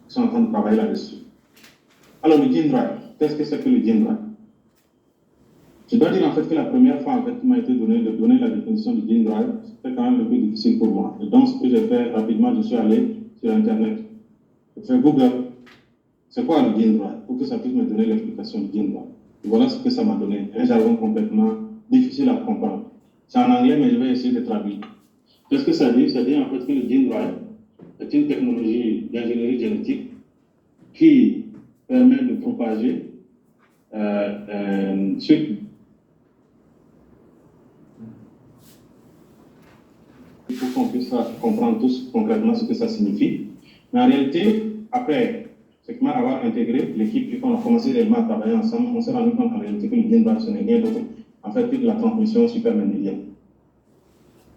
qui sont en train de travailler là-dessus. Alors, le gene drive, qu'est-ce que c'est que le gene drive? Je dois dire en fait que la première fois en fait, qu'il m'a été donné de donner la définition du gene drive, c'était quand même un peu difficile pour moi. Et donc, ce que j'ai fait rapidement, je suis allé sur Internet. J'ai fait Google. C'est quoi le gene drive? Pour que ça puisse me donner l'explication du gene drive. Et voilà ce que ça m'a donné. Un jargon complètement difficile à comprendre. C'est en anglais, mais je vais essayer de traduire. Qu'est-ce que ça dit? Ça dit en fait que le gene drive est une technologie d'ingénierie génétique qui permet de propager il faut qu'on puisse comprendre tous concrètement ce que ça signifie. Mais en réalité, après avoir intégré l'équipe et qu'on a commencé réellement à travailler ensemble, on s'est rendu compte en réalité que le gene drive, ce n'est rien d'autre en fait que de la transmission supermémorielle.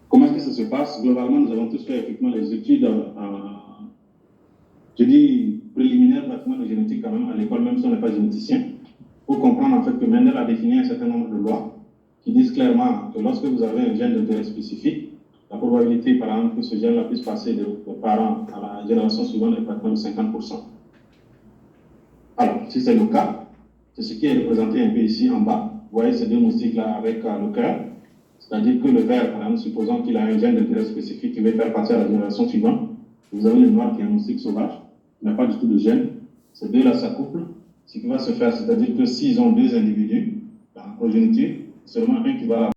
Comment est-ce que ça se passe? Globalement, nous avons tous fait effectivement les études je dis préliminaires pratiquement de génétique quand même à l'école, même si on n'est pas généticien, pour comprendre en fait que Mendel a défini un certain nombre de lois qui disent clairement que lorsque vous avez un gène d'intérêt spécifique, la probabilité par exemple que ce gène-là puisse passer des parents à la génération suivante est pratiquement de 50%. Alors, si c'est le cas, c'est ce qui est représenté un peu ici en bas. Vous voyez ces deux moustiques-là avec le cœur. C'est-à-dire que le vert, par exemple, supposons qu'il a un gène d'intérêt spécifique qui va faire passer à la génération suivante. Vous avez le noir qui est un moustique sauvage, qui n'a pas du tout de gène. Ces deux-là s'accouplent. Ce qui va se faire, c'est-à-dire que s'ils ont deux individus dans la progéniture, seulement un qui va